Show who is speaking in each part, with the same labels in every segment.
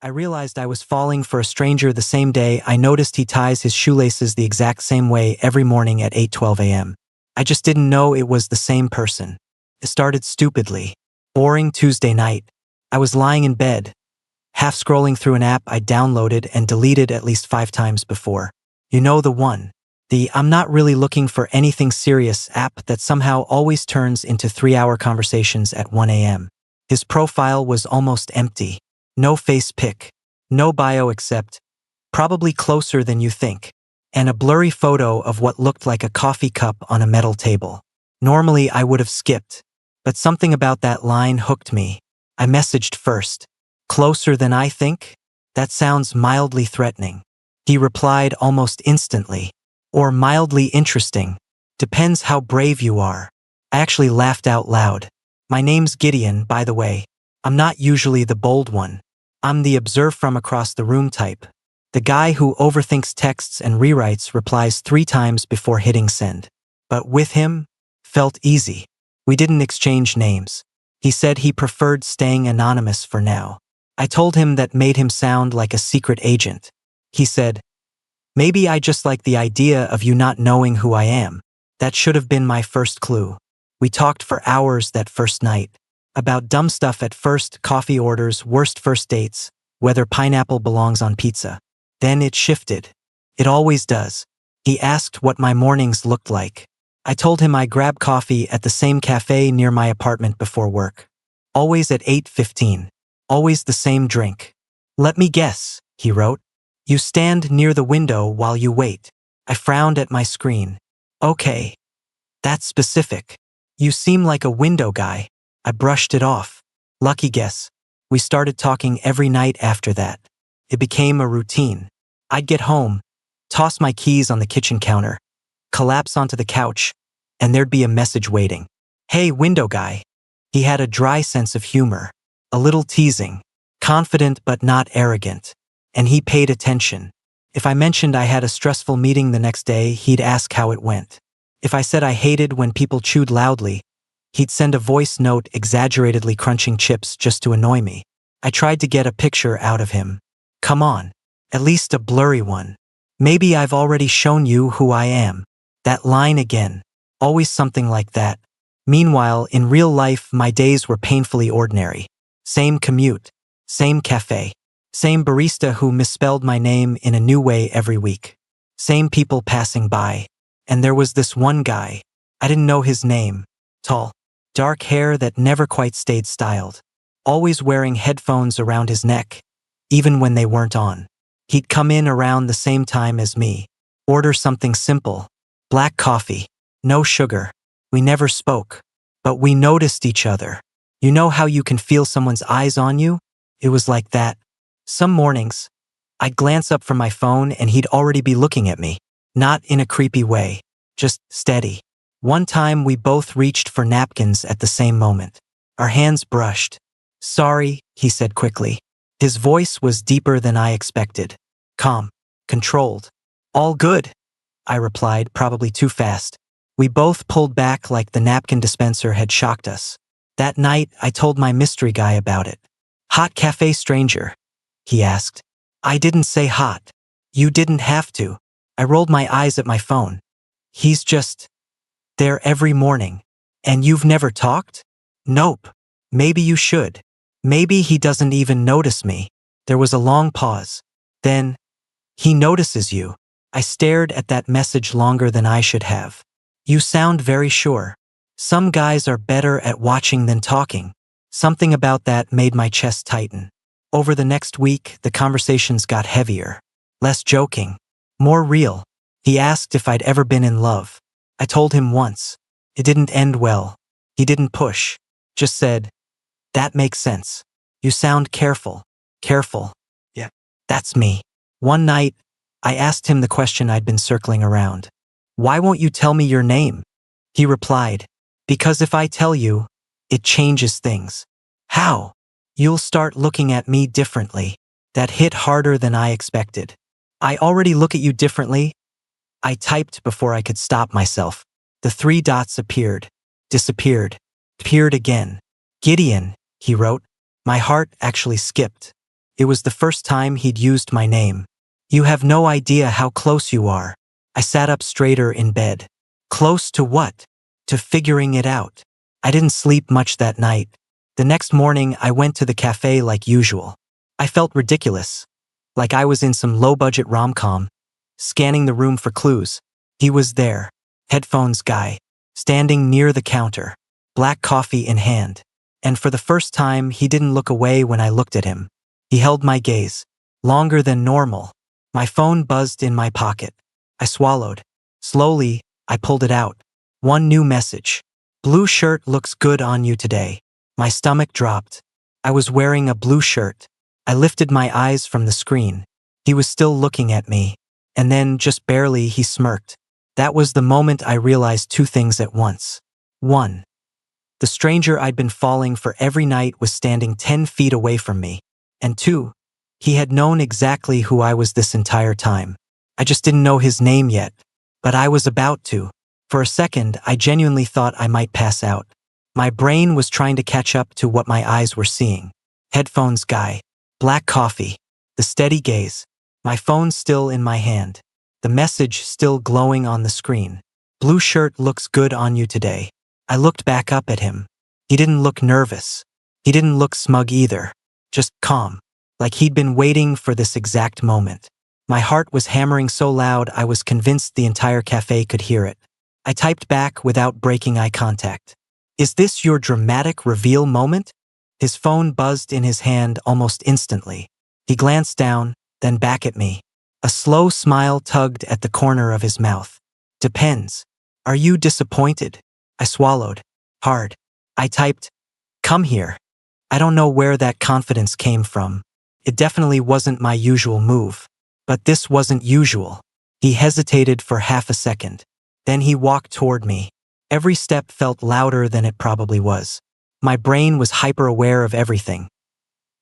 Speaker 1: I realized I was falling for a stranger the same day I noticed he ties his shoelaces the exact same way every morning at 8:12 a.m. I just didn't know it was the same person. It started stupidly. Boring Tuesday night. I was lying in bed, half scrolling through an app I downloaded and deleted at least 5 times before. You know the one. The I'm not really looking for anything serious app that somehow always turns into 3-hour conversations at 1 a.m. His profile was almost empty. No face pic. No bio except, probably closer than you think, and a blurry photo of what looked like a coffee cup on a metal table. Normally I would have skipped, but something about that line hooked me. I messaged first. Closer than I think? That sounds mildly threatening. He replied almost instantly. Or mildly interesting. Depends how brave you are. I actually laughed out loud. My name's Gideon, by the way. I'm not usually the bold one. I'm the observe from across the room type. The guy who overthinks texts and rewrites replies 3 times before hitting send. But with him, felt easy. We didn't exchange names. He said he preferred staying anonymous for now. I told him that made him sound like a secret agent. He said, "Maybe I just like the idea of you not knowing who I am. That should have been my first clue." We talked for hours that first night. About dumb stuff at first, coffee orders, worst first dates, whether pineapple belongs on pizza. Then it shifted. It always does. He asked what my mornings looked like. I told him I grab coffee at the same cafe near my apartment before work. Always at 8:15. Always the same drink. "Let me guess," he wrote. "You stand near the window while you wait." I frowned at my screen. "Okay. That's specific. You seem like a window guy." I brushed it off. Lucky guess. We started talking every night after that. It became a routine. I'd get home, toss my keys on the kitchen counter, collapse onto the couch, and there'd be a message waiting. "Hey, window guy." He had a dry sense of humor. A little teasing. Confident but not arrogant. And he paid attention. If I mentioned I had a stressful meeting the next day, he'd ask how it went. If I said I hated when people chewed loudly, he'd send a voice note exaggeratedly crunching chips just to annoy me. I tried to get a picture out of him. Come on. At least a blurry one. "Maybe I've already shown you who I am." That line again. Always something like that. Meanwhile, in real life, my days were painfully ordinary. Same commute. Same cafe. Same barista who misspelled my name in a new way every week. Same people passing by. And there was this one guy. I didn't know his name. Tall. Dark hair that never quite stayed styled. Always wearing headphones around his neck, even when they weren't on. He'd come in around the same time as me. Order something simple. Black coffee. No sugar. We never spoke. But we noticed each other. You know how you can feel someone's eyes on you? It was like that. Some mornings, I'd glance up from my phone and he'd already be looking at me. Not in a creepy way. Just steady. One time we both reached for napkins at the same moment. Our hands brushed. "Sorry," he said quickly. His voice was deeper than I expected. Calm. Controlled. "All good," I replied, probably too fast. We both pulled back like the napkin dispenser had shocked us. That night, I told my mystery guy about it. "Hot cafe stranger?" he asked. I didn't say hot. You didn't have to. I rolled my eyes at my phone. "He's just there every morning. And you've never talked?" "Nope. Maybe you should. Maybe he doesn't even notice me." There was a long pause. Then, "He notices you." I stared at that message longer than I should have. "You sound very sure." Some guys are better at watching than talking. Something about that made my chest tighten. Over the next week, the conversations got heavier. Less joking. More real. He asked if I'd ever been in love. I told him once. It didn't end well. He didn't push. Just said, "That makes sense. You sound careful." Careful. Yeah. That's me. One night, I asked him the question I'd been circling around. "Why won't you tell me your name?" He replied, "Because if I tell you, it changes things." "How?" "You'll start looking at me differently." That hit harder than I expected. "I already look at you differently." I typed before I could stop myself. The 3 dots appeared, disappeared, appeared again. "Gideon," he wrote. My heart actually skipped. It was the first time he'd used my name. You have no idea how close you are. I sat up straighter in bed. Close to what? To figuring it out. I didn't sleep much that night. The next morning, I went to the cafe like usual. I felt ridiculous, like I was in some low-budget rom-com, scanning the room for clues. He was there, headphones guy, standing near the counter, black coffee in hand. And for the first time, he didn't look away when I looked at him. He held my gaze, longer than normal. My phone buzzed in my pocket. I swallowed. Slowly, I pulled it out. One new message. Blue shirt looks good on you today. My stomach dropped. I was wearing a blue shirt. I lifted my eyes from the screen. He was still looking at me. And then, just barely, he smirked. That was the moment I realized two things at once. 1. The stranger I'd been falling for every night was standing 10 feet away from me. And 2. He had known exactly who I was this entire time. I just didn't know his name yet. But I was about to. For a second, I genuinely thought I might pass out. My brain was trying to catch up to what my eyes were seeing. Headphones guy. Black coffee. The steady gaze. My phone still in my hand. The message still glowing on the screen. Blue shirt looks good on you today. I looked back up at him. He didn't look nervous. He didn't look smug either. Just calm. Like he'd been waiting for this exact moment. My heart was hammering so loud I was convinced the entire cafe could hear it. I typed back without breaking eye contact. Is this your dramatic reveal moment? His phone buzzed in his hand almost instantly. He glanced down, then back at me. A slow smile tugged at the corner of his mouth. Depends. Are you disappointed? I swallowed. Hard. I typed, come here. I don't know where that confidence came from. It definitely wasn't my usual move. But this wasn't usual. He hesitated for half a second. Then he walked toward me. Every step felt louder than it probably was. My brain was hyper-aware of everything.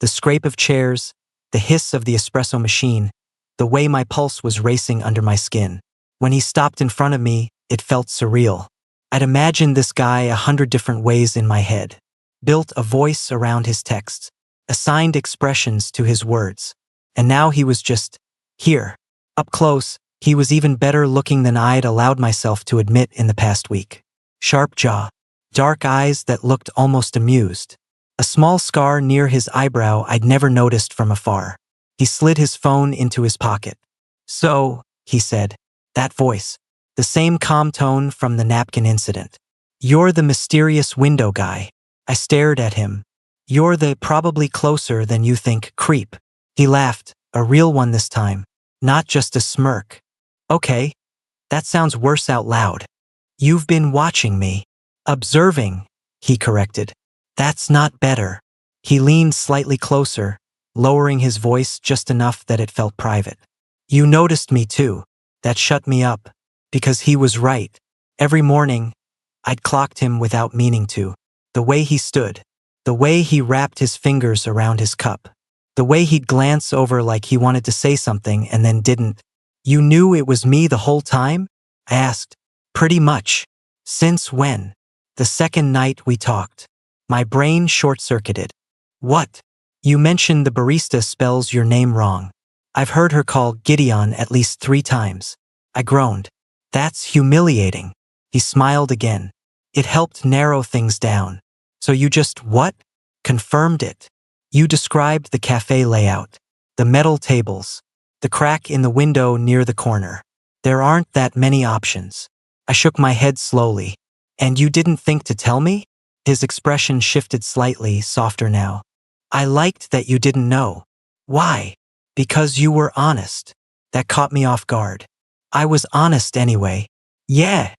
Speaker 1: The scrape of chairs, the hiss of the espresso machine, the way my pulse was racing under my skin. When he stopped in front of me, it felt surreal. I'd imagined this guy 100 different ways in my head. Built a voice around his texts. Assigned expressions to his words. And now he was just here. Up close, he was even better looking than I'd allowed myself to admit in the past week. Sharp jaw. Dark eyes that looked almost amused. A small scar near his eyebrow I'd never noticed from afar. He slid his phone into his pocket. So, he said. That voice. The same calm tone from the napkin incident. You're the mysterious window guy. I stared at him. You're the probably closer than you think creep. He laughed, a real one this time. Not just a smirk. Okay. That sounds worse out loud. You've been watching me. Observing, he corrected. That's not better. He leaned slightly closer, lowering his voice just enough that it felt private. You noticed me too. That shut me up. Because he was right. Every morning, I'd clocked him without meaning to. The way he stood. The way he wrapped his fingers around his cup. The way he'd glance over like he wanted to say something and then didn't. You knew it was me the whole time? I asked. Pretty much. Since when? The second night we talked. My brain short-circuited. What? You mentioned the barista spells your name wrong. I've heard her call Gideon at least 3 times. I groaned. That's humiliating. He smiled again. It helped narrow things down. So you just what? Confirmed it. You described the cafe layout. The metal tables. The crack in the window near the corner. There aren't that many options. I shook my head slowly. And you didn't think to tell me? His expression shifted slightly, softer now. I liked that you didn't know. Why? Because you were honest. That caught me off guard. I was honest anyway. Yeah,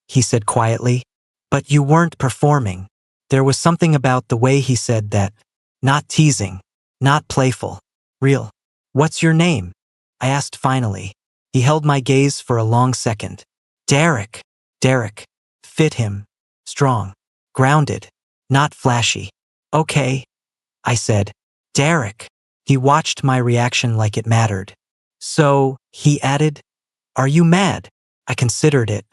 Speaker 1: he said quietly. But you weren't performing. There was something about the way he said that. Not teasing. Not playful. Real. What's your name? I asked finally. He held my gaze for a long second. Derek. Derek. Fit him. Strong. Grounded. Not flashy. Okay. I said. Derek. He watched my reaction like it mattered. So, he added, are you mad? I considered it.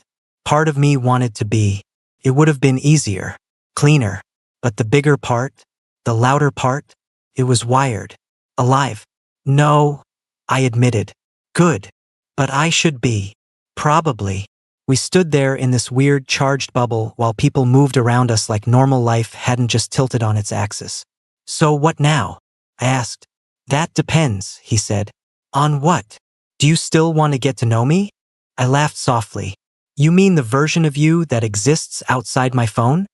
Speaker 1: Part of me wanted to be. It would have been easier. Cleaner. But the bigger part, the louder part, it was wired. Alive. No, I admitted. Good. But I should be. Probably. We stood there in this weird charged bubble while people moved around us like normal life hadn't just tilted on its axis. So what now? I asked. That depends, he said. On what? Do you still want to get to know me? I laughed softly. You mean the version of you that exists outside my phone?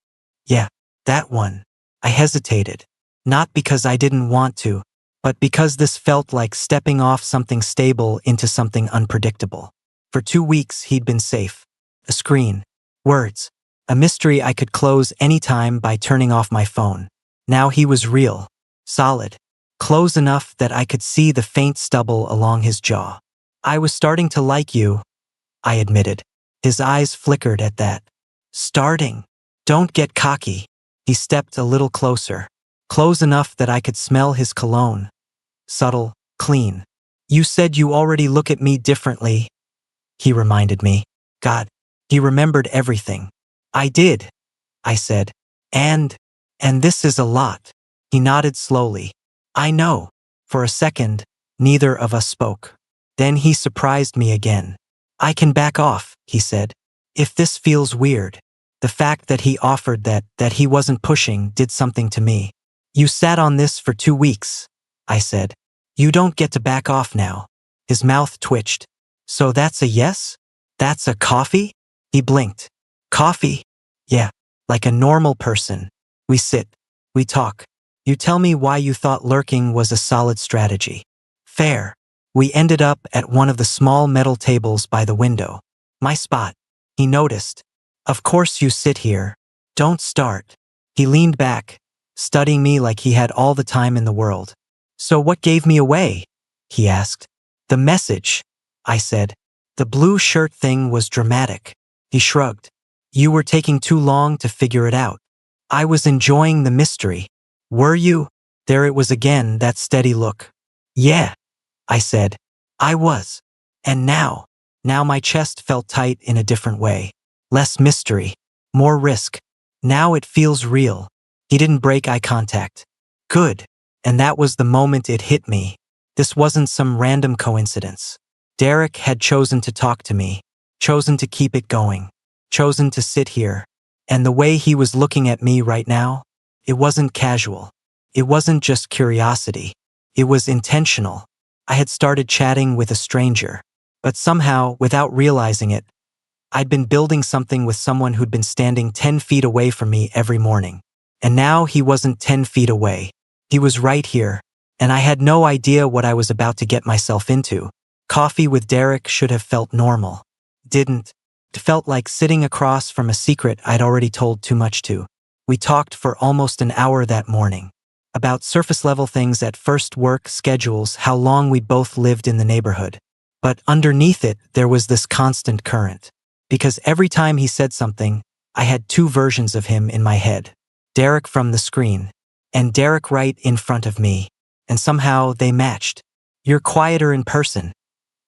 Speaker 1: Yeah, that one. I hesitated. Not because I didn't want to, but because this felt like stepping off something stable into something unpredictable. For 2 weeks he'd been safe. A screen. Words. A mystery I could close anytime by turning off my phone. Now he was real. Solid. Close enough that I could see the faint stubble along his jaw. I was starting to like you, I admitted. His eyes flickered at that. Starting. Don't get cocky. He stepped a little closer. Close enough that I could smell his cologne. Subtle, clean. You said you already look at me differently, he reminded me. God, he remembered everything. I did, I said. And this is a lot. He nodded slowly. I know. For a second, neither of us spoke. Then he surprised me again. I can back off, he said. If this feels weird. The fact that he offered that he wasn't pushing did something to me. You sat on this for 2 weeks, I said. You don't get to back off now. His mouth twitched. So that's a yes? That's a coffee? He blinked. Coffee? Yeah, like a normal person. We sit. We talk. You tell me why you thought lurking was a solid strategy. Fair. We ended up at one of the small metal tables by the window. My spot. He noticed. Of course you sit here. Don't start. He leaned back, studying me like he had all the time in the world. So what gave me away? He asked. The message, I said. The blue shirt thing was dramatic. He shrugged. You were taking too long to figure it out. I was enjoying the mystery. Were you? There it was again, that steady look. Yeah, I said. I was. And now my chest felt tight in a different way. Less mystery. More risk. Now it feels real. He didn't break eye contact. Good. And that was the moment it hit me. This wasn't some random coincidence. Derek had chosen to talk to me. Chosen to keep it going. Chosen to sit here. And the way he was looking at me right now, it wasn't casual. It wasn't just curiosity. It was intentional. I had started chatting with a stranger. But somehow, without realizing it, I'd been building something with someone who'd been standing 10 feet away from me every morning. And now he wasn't 10 feet away. He was right here, and I had no idea what I was about to get myself into. Coffee with Derek should have felt normal. Didn't. It felt like sitting across from a secret I'd already told too much to. We talked for almost an hour that morning. About surface-level things at first, work, schedules, how long we both lived in the neighborhood. But underneath it, there was this constant current. Because every time he said something, I had 2 versions of him in my head. Derek from the screen, and Derek right in front of me. And somehow they matched. You're quieter in person,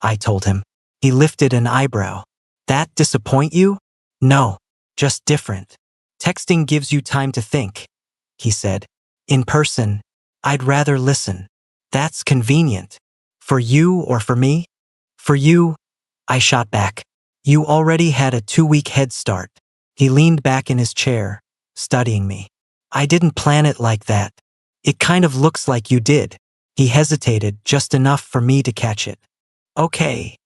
Speaker 1: I told him. He lifted an eyebrow. That disappoint you? No, just different. Texting gives you time to think, he said. In person, I'd rather listen. That's convenient. For you or for me? For you, I shot back. You already had a 2-week head start. He leaned back in his chair, studying me. I didn't plan it like that. It kind of looks like you did. He hesitated just enough for me to catch it. Okay,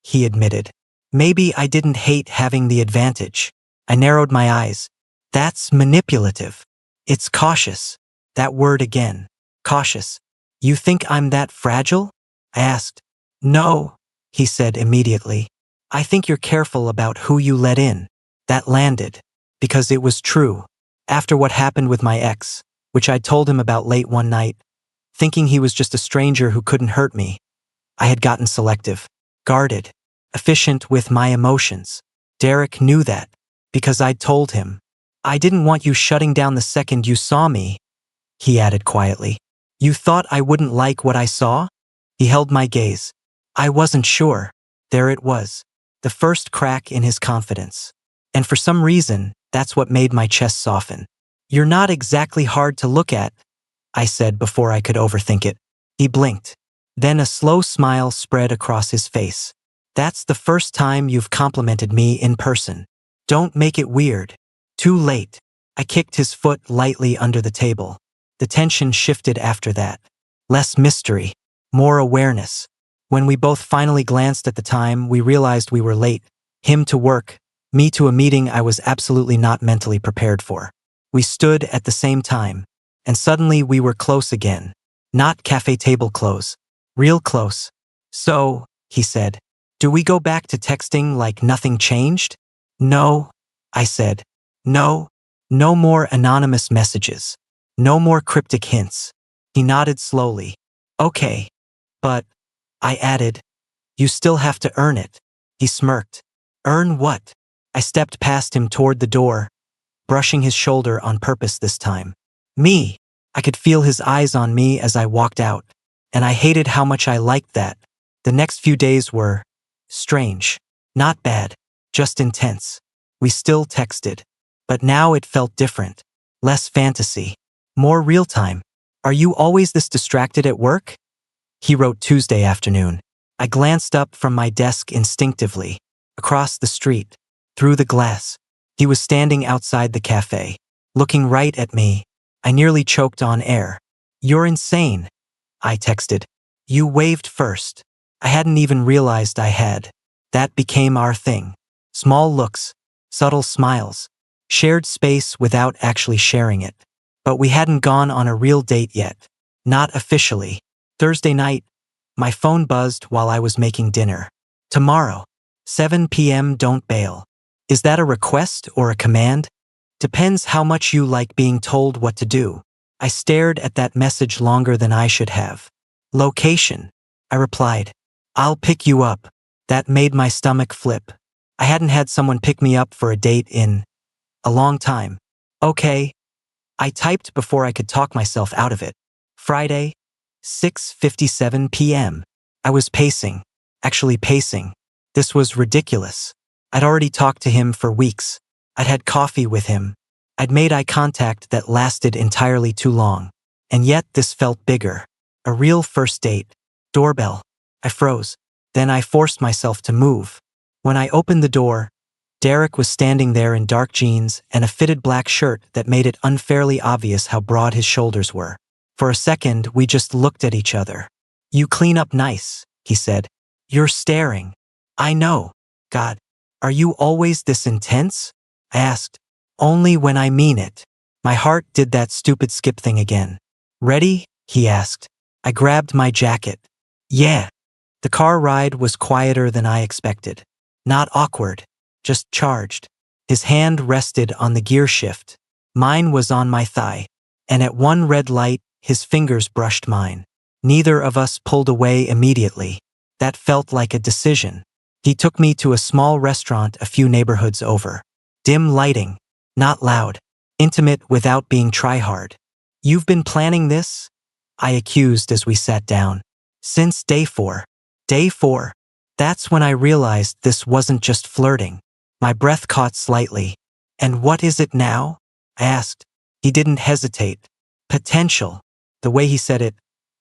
Speaker 1: he admitted. Maybe I didn't hate having the advantage. I narrowed my eyes. That's manipulative. It's cautious. That word again. Cautious. You think I'm that fragile? I asked. No, he said immediately. I think you're careful about who you let in. That landed. Because it was true. After what happened with my ex, which I told him about late one night, thinking he was just a stranger who couldn't hurt me, I had gotten selective, guarded, efficient with my emotions. Derek knew that, because I'd told him. I didn't want you shutting down the second you saw me, he added quietly. You thought I wouldn't like what I saw? He held my gaze. I wasn't sure. There it was. The first crack in his confidence. And for some reason, that's what made my chest soften. You're not exactly hard to look at, I said before I could overthink it. He blinked. Then a slow smile spread across his face. That's the first time you've complimented me in person. Don't make it weird. Too late. I kicked his foot lightly under the table. The tension shifted after that. Less mystery. More awareness. When we both finally glanced at the time, we realized we were late. Him to work, me to a meeting I was absolutely not mentally prepared for. We stood at the same time, and suddenly we were close again. Not cafe table close. Real close. So, he said, do we go back to texting like nothing changed? No, I said. No, no more anonymous messages. No more cryptic hints. He nodded slowly. Okay. But, I added, you still have to earn it. He smirked. Earn what? I stepped past him toward the door, brushing his shoulder on purpose this time. Me. I could feel his eyes on me as I walked out, and I hated how much I liked that. The next few days were strange. Not bad, just intense. We still texted, but now it felt different. Less fantasy. More real time. Are you always this distracted at work? He wrote Tuesday afternoon. I glanced up from my desk instinctively. Across the street. Through the glass. He was standing outside the cafe. Looking right at me. I nearly choked on air. You're insane. I texted. You waved first. I hadn't even realized I had. That became our thing. Small looks. Subtle smiles. Shared space without actually sharing it. But we hadn't gone on a real date yet. Not officially. Thursday night, my phone buzzed while I was making dinner. Tomorrow, 7 p.m. don't bail. Is that a request or a command? Depends how much you like being told what to do. I stared at that message longer than I should have. Location. I replied. I'll pick you up. That made my stomach flip. I hadn't had someone pick me up for a date in a long time. Okay. I typed before I could talk myself out of it. Friday, 6:57 p.m. I was pacing. Actually pacing. This was ridiculous. I'd already talked to him for weeks. I'd had coffee with him. I'd made eye contact that lasted entirely too long. And yet this felt bigger. A real first date. Doorbell. I froze. Then I forced myself to move. When I opened the door, Derek was standing there in dark jeans and a fitted black shirt that made it unfairly obvious how broad his shoulders were. For a second, we just looked at each other. You clean up nice, he said. You're staring. I know. God, are you always this intense? I asked. Only when I mean it. My heart did that stupid skip thing again. Ready? He asked. I grabbed my jacket. Yeah. The car ride was quieter than I expected. Not awkward. Just charged. His hand rested on the gear shift. Mine was on my thigh. And at one red light, his fingers brushed mine. Neither of us pulled away immediately. That felt like a decision. He took me to a small restaurant a few neighborhoods over. Dim lighting. Not loud. Intimate without being try-hard. You've been planning this? I accused as we sat down. Since day 4. Day 4. That's when I realized this wasn't just flirting. My breath caught slightly. And what is it now? I asked. He didn't hesitate. Potential. The way he said it,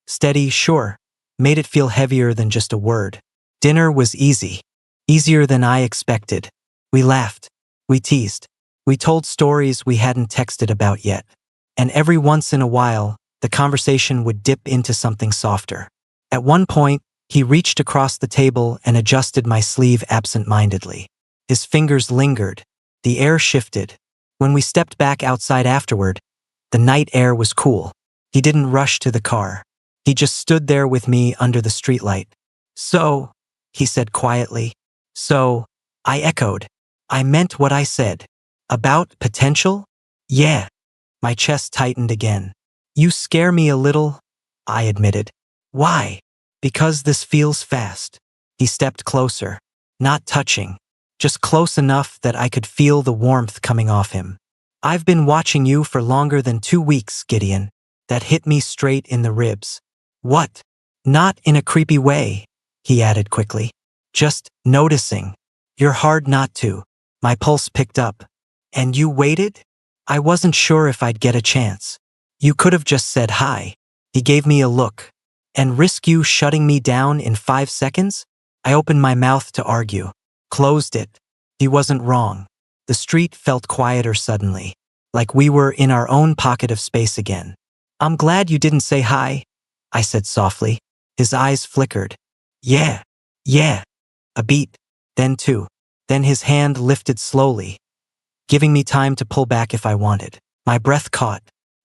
Speaker 1: steady, sure, made it feel heavier than just a word. Dinner was easy. Easier than I expected. We laughed. We teased. We told stories we hadn't texted about yet. And every once in a while, the conversation would dip into something softer. At one point, he reached across the table and adjusted my sleeve absent-mindedly. His fingers lingered. The air shifted. When we stepped back outside afterward, the night air was cool. He didn't rush to the car. He just stood there with me under the streetlight. So, he said quietly. So, I echoed. I meant what I said. About potential? Yeah. My chest tightened again. You scare me a little, I admitted. Why? Because this feels fast. He stepped closer. Not touching. Just close enough that I could feel the warmth coming off him. I've been watching you for longer than 2 weeks, Gideon. That hit me straight in the ribs. What? Not in a creepy way, he added quickly. Just noticing. You're hard not to. My pulse picked up. And you waited? I wasn't sure if I'd get a chance. You could have just said hi. He gave me a look. And risk you shutting me down in 5 seconds? I opened my mouth to argue. Closed it. He wasn't wrong. The street felt quieter suddenly, like we were in our own pocket of space again. I'm glad you didn't say hi, I said softly. His eyes flickered. Yeah, yeah. A beat, then two. Then his hand lifted slowly, giving me time to pull back if I wanted. My breath caught.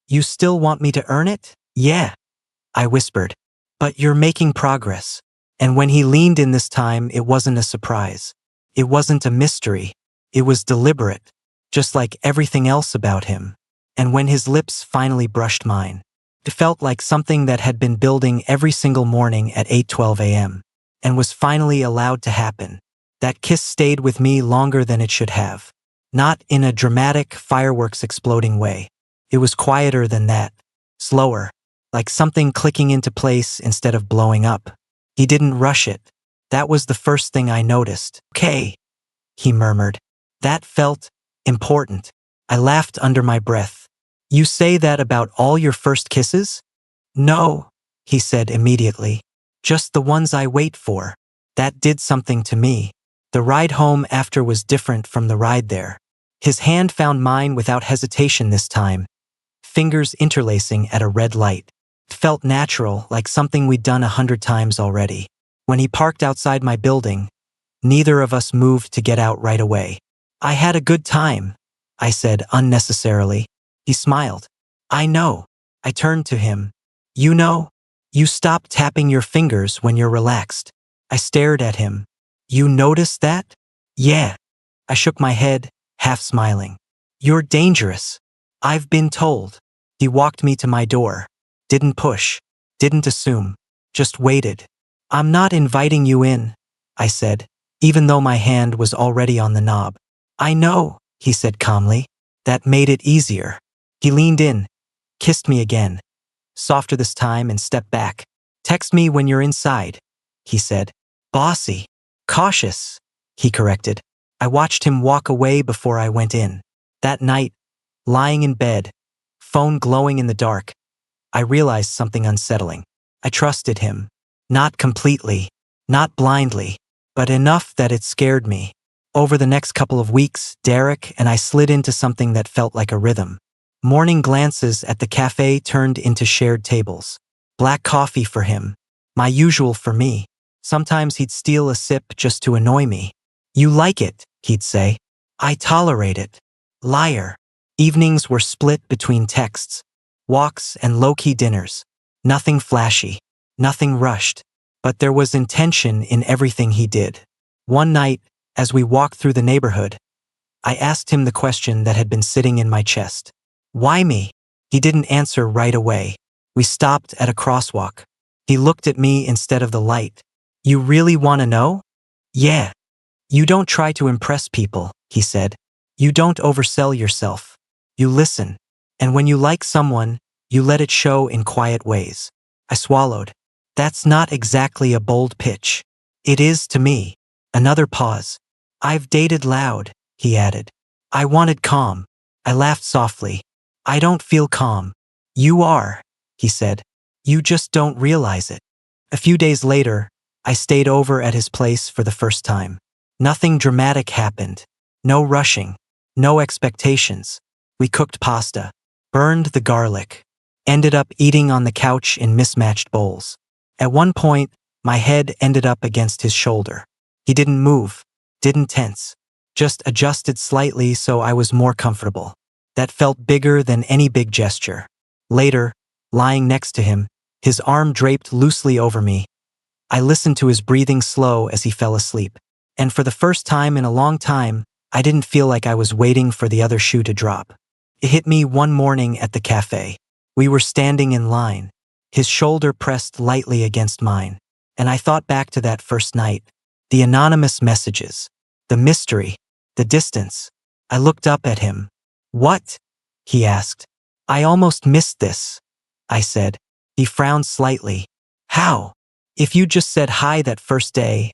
Speaker 1: You still want me to earn it? Yeah, I whispered. But you're making progress. And when he leaned in this time, it wasn't a surprise. It wasn't a mystery. It was deliberate, just like everything else about him. And when his lips finally brushed mine, it felt like something that had been building every single morning at 8:12 a.m. and was finally allowed to happen. That kiss stayed with me longer than it should have. Not in a dramatic, fireworks exploding way. It was quieter than that. Slower, like something clicking into place instead of blowing up. He didn't rush it. That was the first thing I noticed. Okay, he murmured. That felt important. I laughed under my breath. You say that about all your first kisses? No, he said immediately. Just the ones I wait for. That did something to me. The ride home after was different from the ride there. His hand found mine without hesitation this time, fingers interlacing at a red light. It felt natural, like something we'd done 100 times already. When he parked outside my building, neither of us moved to get out right away. I had a good time, I said unnecessarily. He smiled. I know. I turned to him. You know? You stop tapping your fingers when you're relaxed. I stared at him. You noticed that? Yeah. I shook my head, half smiling. You're dangerous. I've been told. He walked me to my door. Didn't push. Didn't assume. Just waited. I'm not inviting you in, I said, even though my hand was already on the knob. I know, he said calmly. That made it easier. He leaned in, kissed me again, softer this time, and stepped back. Text me when you're inside, he said. Bossy. Cautious, he corrected. I watched him walk away before I went in. That night, lying in bed, phone glowing in the dark, I realized something unsettling. I trusted him. Not completely, not blindly, but enough that it scared me. Over the next couple of weeks, Derek and I slid into something that felt like a rhythm. Morning glances at the cafe turned into shared tables. Black coffee for him, my usual for me. Sometimes he'd steal a sip just to annoy me. You like it, he'd say. I tolerate it. Liar. Evenings were split between texts, walks, and low-key dinners. Nothing flashy, nothing rushed, but there was intention in everything he did. One night, as we walked through the neighborhood, I asked him the question that had been sitting in my chest. Why me? He didn't answer right away. We stopped at a crosswalk. He looked at me instead of the light. You really want to know? Yeah. You don't try to impress people, he said. You don't oversell yourself. You listen. And when you like someone, you let it show in quiet ways. I swallowed. That's not exactly a bold pitch. It is to me. Another pause. I've dated loud, he added. I wanted calm. I laughed softly. I don't feel calm. You are, he said. You just don't realize it. A few days later, I stayed over at his place for the first time. Nothing dramatic happened. No rushing. No expectations. We cooked pasta. Burned the garlic. Ended up eating on the couch in mismatched bowls. At one point, my head ended up against his shoulder. He didn't move. Didn't tense. Just adjusted slightly so I was more comfortable. That felt bigger than any big gesture. Later, lying next to him, his arm draped loosely over me, I listened to his breathing slow as he fell asleep. And for the first time in a long time, I didn't feel like I was waiting for the other shoe to drop. It hit me one morning at the cafe. We were standing in line. His shoulder pressed lightly against mine. And I thought back to that first night. The anonymous messages. The mystery. The distance. I looked up at him. What? He asked. I almost missed this, I said. He frowned slightly. How? If you just said hi that first day,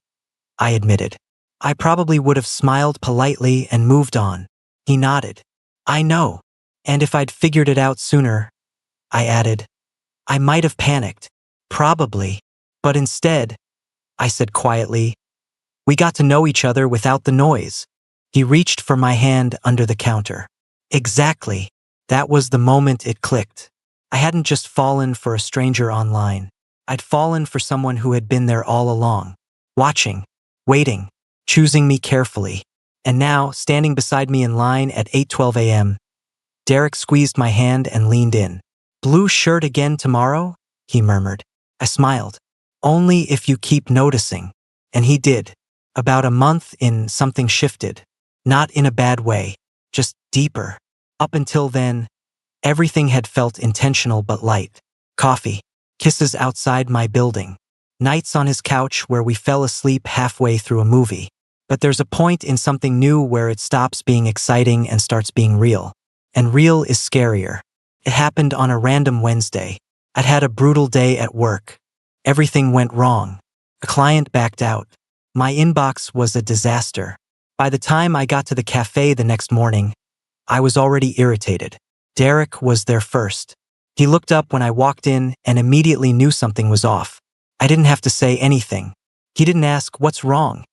Speaker 1: I admitted. I probably would have smiled politely and moved on. He nodded. I know. And if I'd figured it out sooner, I added, I might have panicked. Probably. But instead, I said quietly, we got to know each other without the noise. He reached for my hand under the counter. Exactly. That was the moment it clicked. I hadn't just fallen for a stranger online. I'd fallen for someone who had been there all along, watching, waiting, choosing me carefully. And now, standing beside me in line at 8:12 a.m., Derek squeezed my hand and leaned in. Blue shirt again tomorrow? He murmured. I smiled. Only if you keep noticing. And he did. About a month in, something shifted. Not in a bad way, just deeper. Up until then, everything had felt intentional but light. Coffee, kisses outside my building, nights on his couch where we fell asleep halfway through a movie. But there's a point in something new where it stops being exciting and starts being real. And real is scarier. It happened on a random Wednesday. I'd had a brutal day at work. Everything went wrong. A client backed out. My inbox was a disaster. By the time I got to the cafe the next morning, I was already irritated. Derek was there first. He looked up when I walked in and immediately knew something was off. I didn't have to say anything. He didn't ask, what's wrong?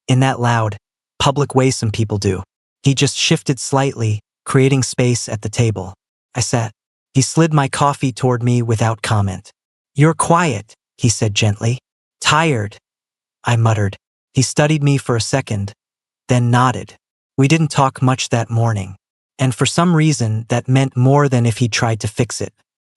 Speaker 1: In that loud, public way some people do. He just shifted slightly, creating space at the table. I sat. He slid my coffee toward me without comment. You're quiet, he said gently. Tired, I muttered. He studied me for a second, then nodded. We didn't talk much that morning. And for some reason, that meant more than if he tried to fix it.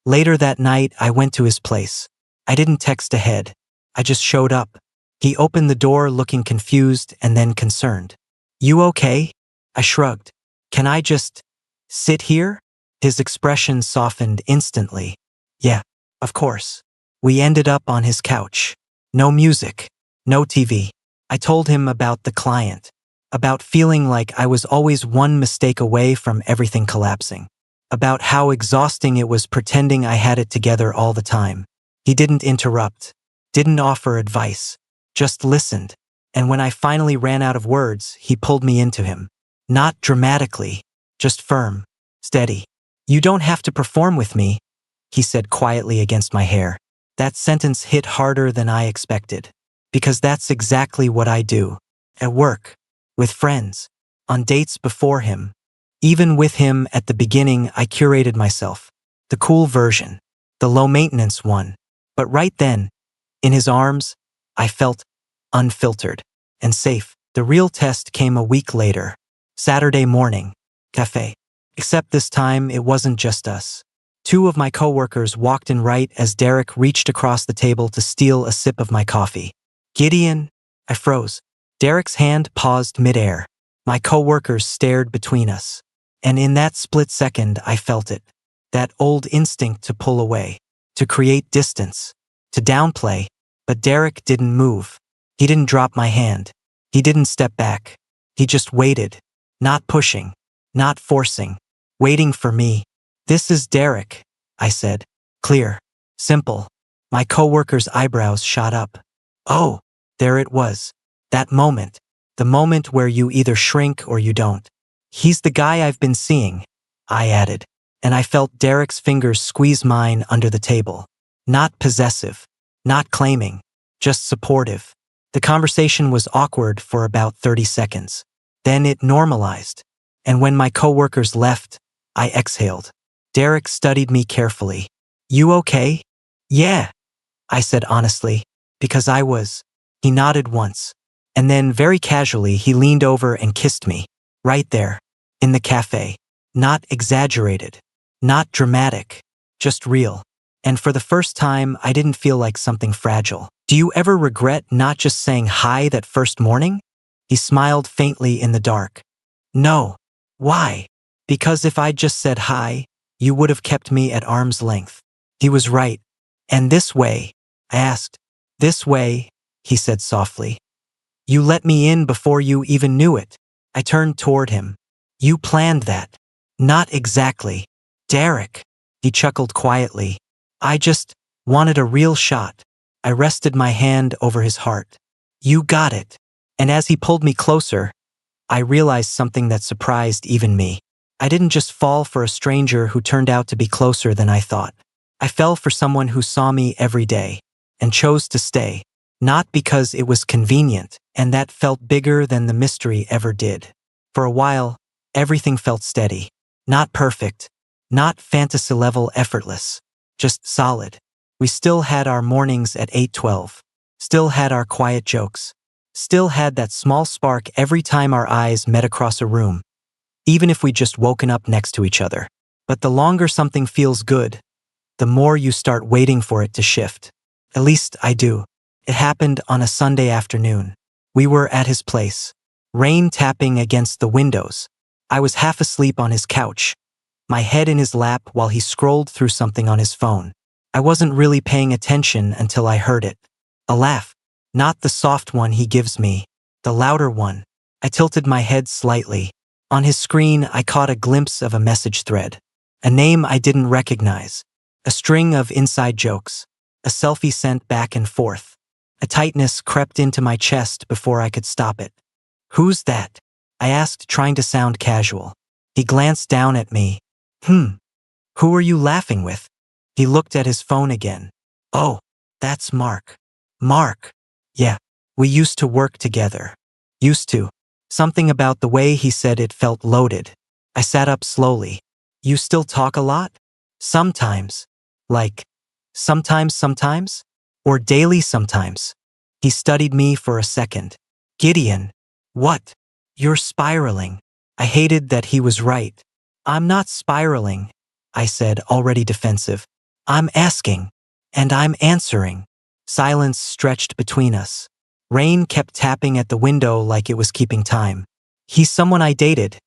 Speaker 1: Later that night, I went to his place. I didn't text ahead. I just showed up. He opened the door looking confused and then concerned. You okay? I shrugged. Can I just sit here? His expression softened instantly. Yeah, of course. We ended up on his couch. No music, no TV. I told him about the client. About feeling like I was always one mistake away from everything collapsing. About how exhausting it was pretending I had it together all the time. He didn't interrupt, didn't offer advice, just listened. And when I finally ran out of words, he pulled me into him. Not dramatically, just firm, steady. You don't have to perform with me, he said quietly against my hair. That sentence hit harder than I expected. Because that's exactly what I do. At work. With friends, on dates before him. Even with him at the beginning, I curated myself. The cool version. The low-maintenance one. But right then, in his arms, I felt unfiltered and safe. The real test came a week later. Saturday morning. Cafe. Except this time, it wasn't just us. Two of my coworkers walked in right as Derek reached across the table to steal a sip of my coffee. Gideon, I froze. Derek's hand paused midair. My coworkers stared between us. And in that split second, I felt it. That old instinct to pull away, to create distance, to downplay. But Derek didn't move. He didn't drop my hand. He didn't step back. He just waited. Not pushing, not forcing, waiting for me. This is Derek, I said. Clear, simple. My coworker's eyebrows shot up. Oh, there it was. That moment. The moment where you either shrink or you don't. He's the guy I've been seeing, I added. And I felt Derek's fingers squeeze mine under the table. Not possessive, not claiming, just supportive. The conversation was awkward for about 30 seconds. Then it normalized. And when my coworkers left, I exhaled. Derek studied me carefully. You okay? Yeah, I said honestly, because I was. He nodded once. And then, very casually, he leaned over and kissed me. Right there. In the cafe. Not exaggerated. Not dramatic. Just real. And for the first time, I didn't feel like something fragile. Do you ever regret not just saying hi that first morning? He smiled faintly in the dark. No. Why? Because if I'd just said hi, you would have kept me at arm's length. He was right. And this way, I asked. This way, he said softly. You let me in before you even knew it. I turned toward him. You planned that. Not exactly. Derek. He chuckled quietly. I just wanted a real shot. I rested my hand over his heart. You got it. And as he pulled me closer, I realized something that surprised even me. I didn't just fall for a stranger who turned out to be closer than I thought. I fell for someone who saw me every day and chose to stay, not because it was convenient, and that felt bigger than the mystery ever did. For a while, everything felt steady. Not perfect, not fantasy-level effortless, just solid. We still had our mornings at 8:12, still had our quiet jokes, still had that small spark every time our eyes met across a room, even if we just woken up next to each other. But the longer something feels good, the more you start waiting for it to shift. At least I do. It happened on a Sunday afternoon. We were at his place, rain tapping against the windows. I was half asleep on his couch, my head in his lap while he scrolled through something on his phone. I wasn't really paying attention until I heard it. A laugh. Not the soft one he gives me, the louder one. I tilted my head slightly. On his screen, I caught a glimpse of a message thread. A name I didn't recognize. A string of inside jokes. A selfie sent back and forth. A tightness crept into my chest before I could stop it. "Who's that?" I asked, trying to sound casual. He glanced down at me. Who are you laughing with?" He looked at his phone again. "Oh, that's Mark." "Mark." "Yeah, we used to work together." "Used to." Something about the way he said it felt loaded. I sat up slowly. "You still talk a lot?" "Sometimes." "Like, sometimes? Or daily sometimes?" He studied me for a second. "Gideon." "What?" "You're spiraling." I hated that he was right. "I'm not spiraling," I said, already defensive. "I'm asking. And I'm answering." Silence stretched between us. Rain kept tapping at the window like it was keeping time. "He's someone I dated,"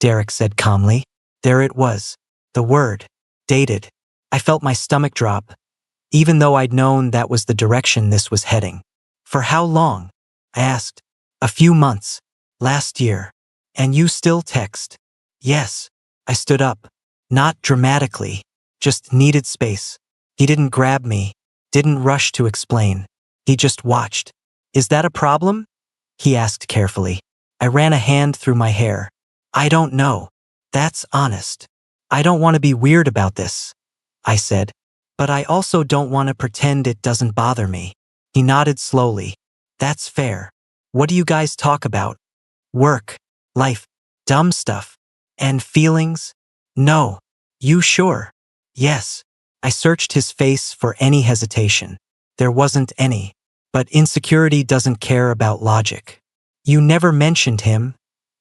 Speaker 1: Derek said calmly. There it was. The word. Dated. I felt my stomach drop, even though I'd known that was the direction this was heading. "For how long?" I asked. "A few months. Last year." "And you still text?" "Yes." I stood up. Not dramatically. Just needed space. He didn't grab me. Didn't rush to explain. He just watched. "Is that a problem?" he asked carefully. I ran a hand through my hair. "I don't know. That's honest. I don't want to be weird about this," I said. "But I also don't want to pretend it doesn't bother me." He nodded slowly. "That's fair. What do you guys talk about?" "Work. Life. Dumb stuff. And feelings?" "No." "You sure?" "Yes." I searched his face for any hesitation. There wasn't any. But insecurity doesn't care about logic. "You never mentioned him,"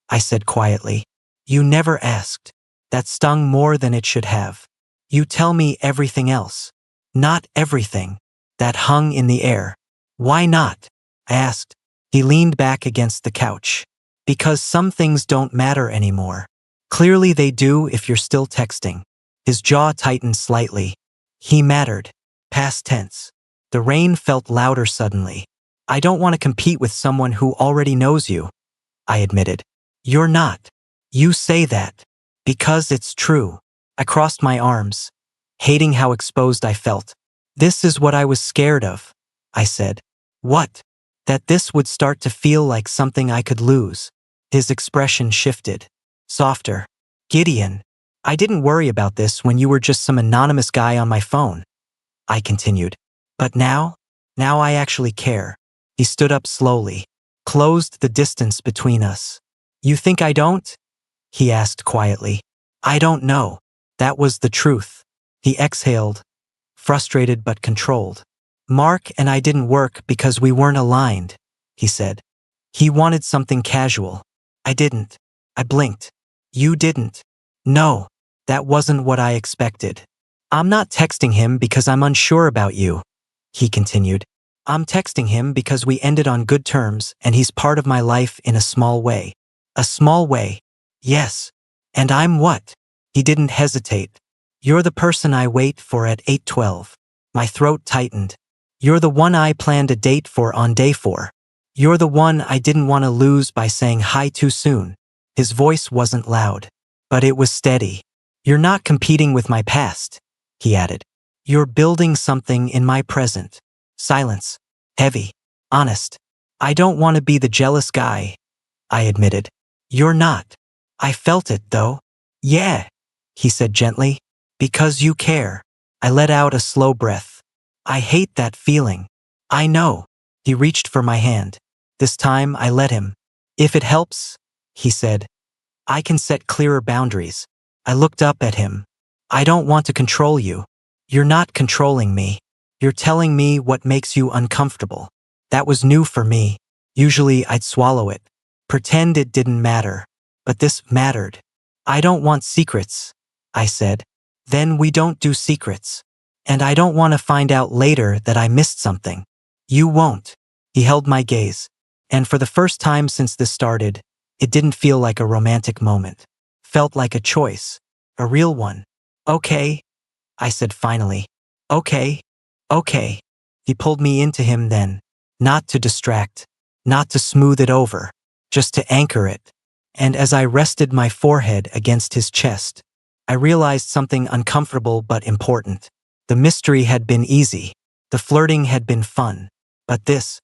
Speaker 1: I said quietly. "You never asked." That stung more than it should have. "You tell me everything else." "Not everything." That hung in the air. "Why not?" I asked. He leaned back against the couch. "Because some things don't matter anymore." "Clearly they do if you're still texting." His jaw tightened slightly. He mattered. Past tense. The rain felt louder suddenly. "I don't want to compete with someone who already knows you," I admitted. "You're not." "You say that." "Because it's true." I crossed my arms, hating how exposed I felt. "This is what I was scared of," I said. "What?" "That this would start to feel like something I could lose." His expression shifted. Softer. "Gideon, I didn't worry about this when you were just some anonymous guy on my phone," I continued. "But now? Now I actually care." He stood up slowly, closed the distance between us. "You think I don't?" he asked quietly. "I don't know." That was the truth. He exhaled, frustrated but controlled. "Mark and I didn't work because we weren't aligned," he said. "He wanted something casual. I didn't." I blinked. "You didn't?" "No, that wasn't what I expected." "I'm not texting him because I'm unsure about you," he continued. "I'm texting him because we ended on good terms and he's part of my life in a small way." "A small way?" "Yes." "And I'm what?" He didn't hesitate. "You're the person I wait for at 8:12. My throat tightened. "You're the one I planned a date for on day 4. "You're the one I didn't want to lose by saying hi too soon." His voice wasn't loud, but it was steady. "You're not competing with my past," he added. "You're building something in my present." Silence. Heavy. Honest. "I don't want to be the jealous guy," I admitted. "You're not." "I felt it, though." "Yeah," he said gently. "Because you care." I let out a slow breath. I hate that feeling. I know. He reached for my hand. This time I let him. If it helps, he said, I can set clearer boundaries. I looked up at him. I don't want to control you. You're not controlling me. You're telling me what makes you uncomfortable. That was new for me. Usually I'd swallow it. Pretend it didn't matter. But this mattered. I don't want secrets, I said. Then we don't do secrets. And I don't want to find out later that I missed something. You won't. He held my gaze. And for the first time since this started, it didn't feel like a romantic moment. Felt like a choice. A real one. Okay, I said finally. Okay. Okay. He pulled me into him then. Not to distract. Not to smooth it over. Just to anchor it. And as I rested my forehead against his chest, I realized something uncomfortable but important. The mystery had been easy. The flirting had been fun. But this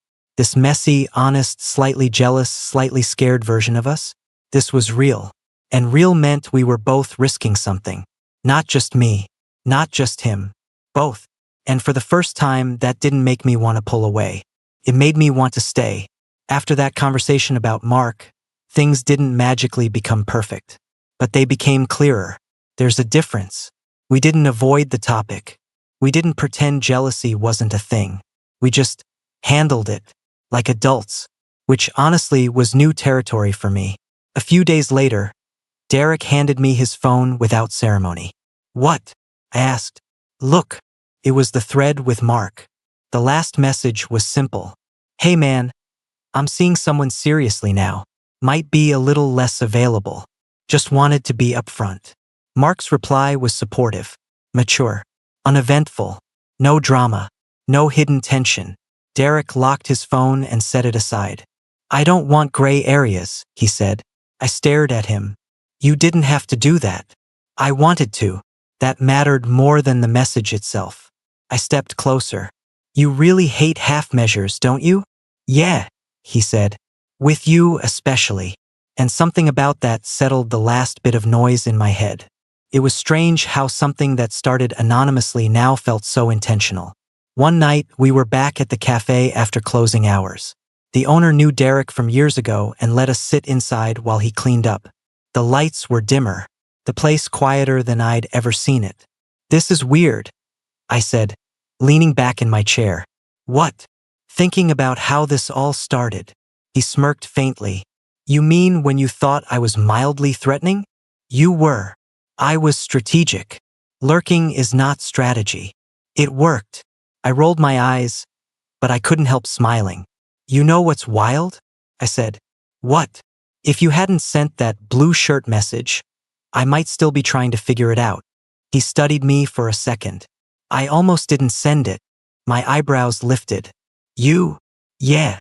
Speaker 1: messy, honest, slightly jealous, slightly scared version of us, this was real. And real meant we were both risking something. Not just me. Not just him. Both. And for the first time, that didn't make me want to pull away. It made me want to stay. After that conversation about Mark, things didn't magically become perfect. But they became clearer. There's a difference. We didn't avoid the topic. We didn't pretend jealousy wasn't a thing. We just handled it. Like adults. Which honestly was new territory for me. A few days later, Derek handed me his phone without ceremony. What? I asked. Look. It was the thread with Mark. The last message was simple. Hey man, I'm seeing someone seriously now. Might be a little less available. Just wanted to be upfront. Mark's reply was supportive, mature, uneventful, no drama, no hidden tension. Derek locked his phone and set it aside. I don't want gray areas, he said. I stared at him. You didn't have to do that. I wanted to. That mattered more than the message itself. I stepped closer. You really hate half measures, don't you? Yeah, he said. With you especially. And something about that settled the last bit of noise in my head. It was strange how something that started anonymously now felt so intentional. One night, we were back at the cafe after closing hours. The owner knew Derek from years ago and let us sit inside while he cleaned up. The lights were dimmer. The place quieter than I'd ever seen it. This is weird, I said, leaning back in my chair. What? Thinking about how this all started. He smirked faintly. You mean when you thought I was mildly threatening? You were. I was strategic. Lurking is not strategy. It worked. I rolled my eyes, but I couldn't help smiling. You know what's wild? I said. What? If you hadn't sent that blue shirt message, I might still be trying to figure it out. He studied me for a second. I almost didn't send it. My eyebrows lifted. You? Yeah.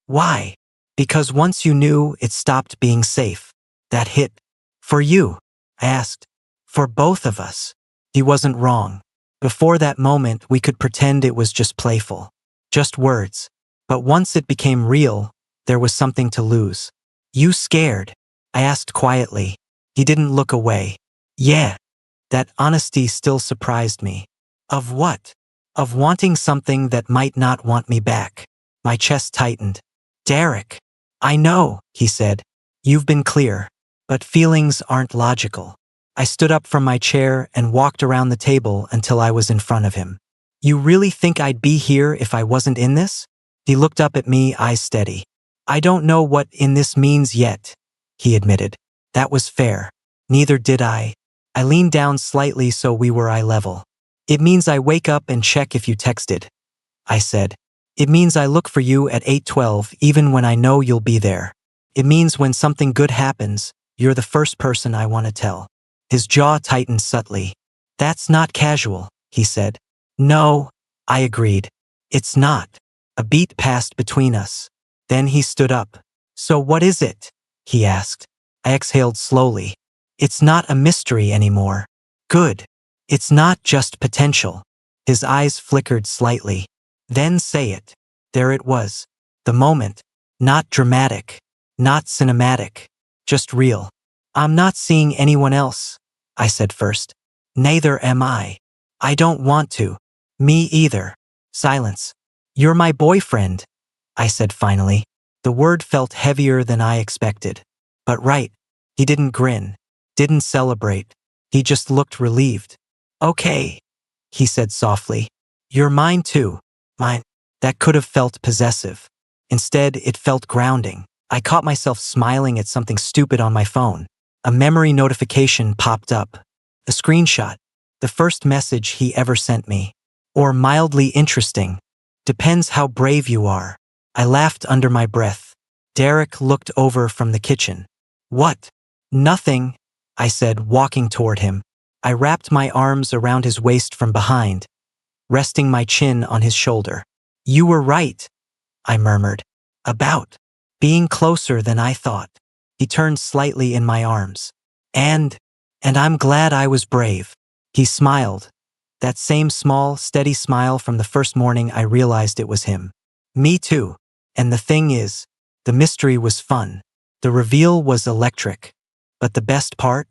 Speaker 1: Why? Because once you knew, it stopped being safe. That hit. For you? I asked. For both of us. He wasn't wrong. Before that moment, we could pretend it was just playful. Just words. But once it became real, there was something to lose. You scared? I asked quietly. He didn't look away. Yeah. That honesty still surprised me. Of what? Of wanting something that might not want me back. My chest tightened. Derek. I know, he said. You've been clear. But feelings aren't logical. I stood up from my chair and walked around the table until I was in front of him. You really think I'd be here if I wasn't in this? He looked up at me, eyes steady. I don't know what in this means yet, he admitted. That was fair. Neither did I. I leaned down slightly so we were eye level. It means I wake up and check if you texted, I said. It means I look for you at 8:12 even when I know you'll be there. It means when something good happens, you're the first person I want to tell. His jaw tightened subtly. That's not casual, he said. No, I agreed. It's not. A beat passed between us. Then he stood up. So what is it? He asked. I exhaled slowly. It's not a mystery anymore. Good. It's not just potential. His eyes flickered slightly. Then say it. There it was. The moment. Not dramatic. Not cinematic. Just real. I'm not seeing anyone else, I said first. Neither am I. I don't want to. Me either. Silence. You're my boyfriend, I said finally. The word felt heavier than I expected. But right. He didn't grin. Didn't celebrate. He just looked relieved. Okay, he said softly. You're mine too. Mine. That could have felt possessive. Instead, it felt grounding. I caught myself smiling at something stupid on my phone. A memory notification popped up. A screenshot. The first message he ever sent me. Or mildly interesting. Depends how brave you are. I laughed under my breath. Derek looked over from the kitchen. What? Nothing, I said, walking toward him. I wrapped my arms around his waist from behind, resting my chin on his shoulder. You were right, I murmured. About being closer than I thought. He turned slightly in my arms. And I'm glad I was brave. He smiled. That same small, steady smile from the first morning I realized it was him. Me too. And the thing is, the mystery was fun. The reveal was electric. But the best part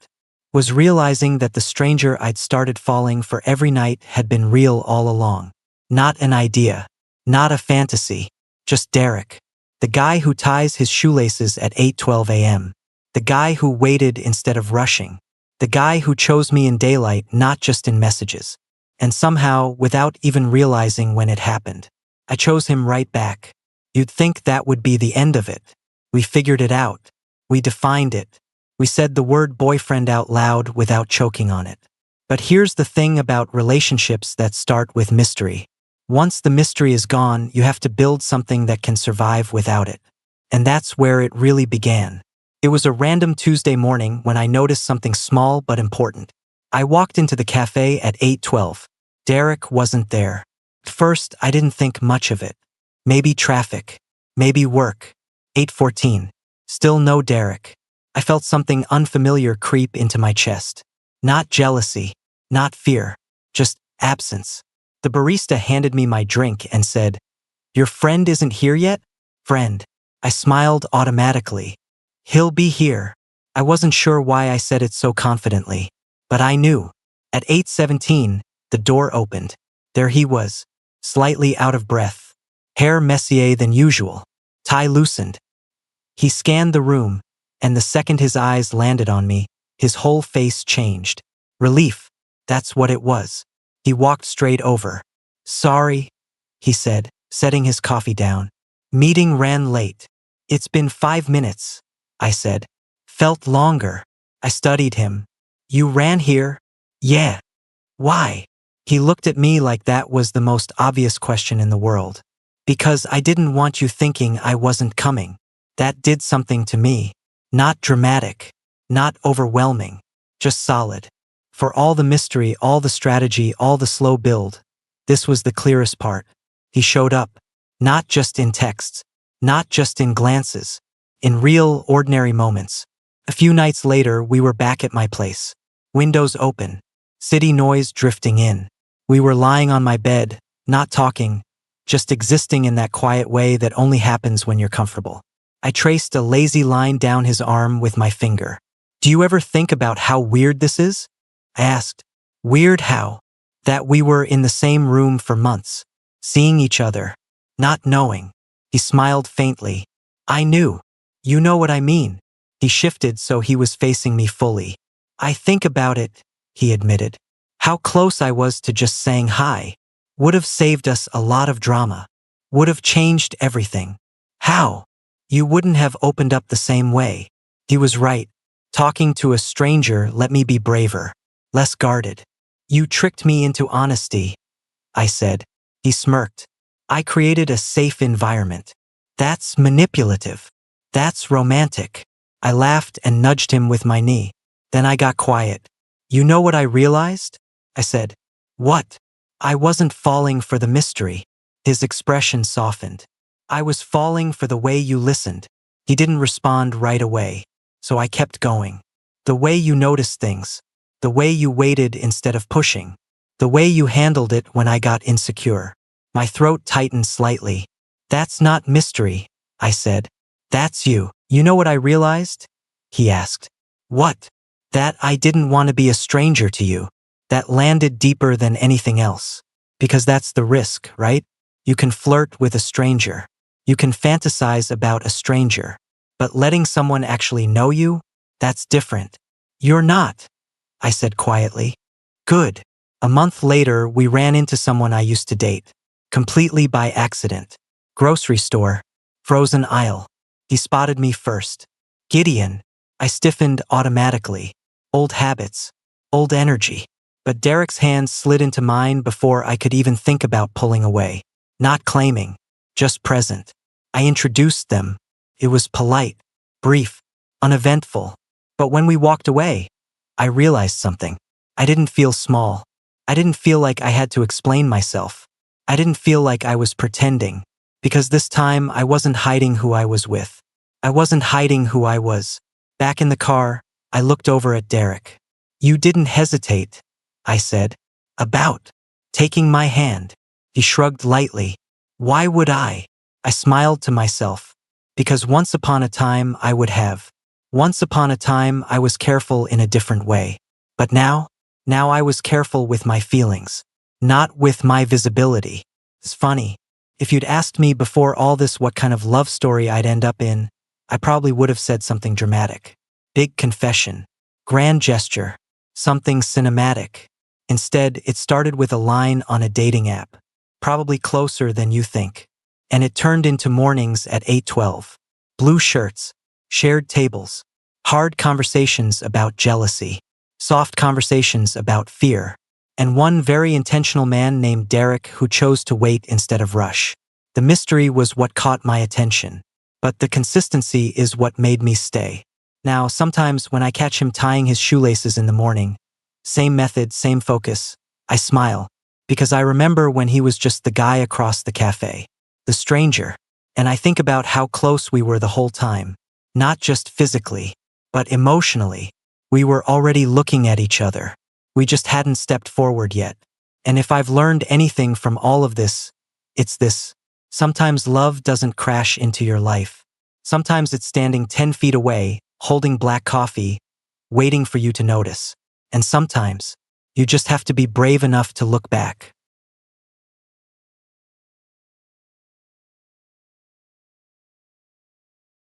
Speaker 1: was realizing that the stranger I'd started falling for every night had been real all along. Not an idea. Not a fantasy. Just Derek. The guy who ties his shoelaces at 8:12 a.m. The guy who waited instead of rushing. The guy who chose me in daylight, not just in messages. And somehow, without even realizing when it happened, I chose him right back. You'd think that would be the end of it. We figured it out. We defined it. We said the word boyfriend out loud without choking on it. But here's the thing about relationships that start with mystery. Once the mystery is gone, you have to build something that can survive without it. And that's where it really began. It was a random Tuesday morning when I noticed something small but important. I walked into the cafe at 8:12. Derek wasn't there. At first, I didn't think much of it. Maybe traffic. Maybe work. 8:14. Still no Derek. I felt something unfamiliar creep into my chest. Not jealousy. Not fear. Just absence. The barista handed me my drink and said, "Your friend isn't here yet?" Friend. I smiled automatically. He'll be here. I wasn't sure why I said it so confidently. But I knew. At 8:17, the door opened. There he was, slightly out of breath. Hair messier than usual. Tie loosened. He scanned the room, and the second his eyes landed on me, his whole face changed. Relief. That's what it was. He walked straight over. Sorry, he said, setting his coffee down. Meeting ran late. It's been 5 minutes, I said. Felt longer. I studied him. You ran here? Yeah. Why? He looked at me like that was the most obvious question in the world. Because I didn't want you thinking I wasn't coming. That did something to me. Not dramatic. Not overwhelming. Just solid. For all the mystery, all the strategy, all the slow build, this was the clearest part. He showed up. Not just in texts. Not just in glances. In real, ordinary moments. A few nights later, we were back at my place. Windows open. City noise drifting in. We were lying on my bed, not talking, just existing in that quiet way that only happens when you're comfortable. I traced a lazy line down his arm with my finger. Do you ever think about how weird this is? I asked. Weird how? That we were in the same room for months, seeing each other, not knowing. He smiled faintly. I knew. You know what I mean. He shifted so he was facing me fully. I think about it, he admitted. How close I was to just saying hi. Would have saved us a lot of drama. Would have changed everything. How? You wouldn't have opened up the same way. He was right. Talking to a stranger let me be braver, less guarded. You tricked me into honesty, I said. He smirked. I created a safe environment. That's manipulative. That's romantic. I laughed and nudged him with my knee. Then I got quiet. You know what I realized? I said. What? I wasn't falling for the mystery. His expression softened. I was falling for the way you listened. He didn't respond right away, so I kept going. The way you noticed things. The way you waited instead of pushing. The way you handled it when I got insecure. My throat tightened slightly. That's not mystery, I said. That's you. You know what I realized? He asked. What? That I didn't want to be a stranger to you. that landed deeper than anything else. Because that's the risk, right? You can flirt with a stranger. You can fantasize about a stranger. But letting someone actually know you? That's different. You're not, I said quietly. Good. A month later, we ran into someone I used to date. Completely by accident. Grocery store. Frozen aisle. He spotted me first. Gideon. I stiffened automatically. Old habits. Old energy. But Derek's hand slid into mine before I could even think about pulling away. Not claiming. Just present. I introduced them. It was polite. Brief. Uneventful. But when we walked away, I realized something. I didn't feel small. I didn't feel like I had to explain myself. I didn't feel like I was pretending. Because this time I wasn't hiding who I was with. I wasn't hiding who I was. Back in the car, I looked over at Derek. You didn't hesitate, I said. About taking my hand. He shrugged lightly. Why would I? I smiled to myself. Because once upon a time I would have. Once upon a time I was careful in a different way. But now I was careful with my feelings. Not with my visibility. It's funny. If you'd asked me before all this what kind of love story I'd end up in, I probably would have said something dramatic. Big confession. Grand gesture. Something cinematic. Instead, it started with a line on a dating app. Probably closer than you think. And it turned into mornings at 8:12. Blue shirts. Shared tables. Hard conversations about jealousy. Soft conversations about fear. And one very intentional man named Derek who chose to wait instead of rush. The mystery was what caught my attention. But the consistency is what made me stay. Now, sometimes when I catch him tying his shoelaces in the morning, same method, same focus, I smile. Because I remember when he was just the guy across the cafe. The stranger. And I think about how close we were the whole time. Not just physically, but emotionally. We were already looking at each other. We just hadn't stepped forward yet. And if I've learned anything from all of this, it's this. Sometimes love doesn't crash into your life. Sometimes it's standing 10 feet away, holding black coffee, waiting for you to notice. And sometimes, you just have to be brave enough to look back.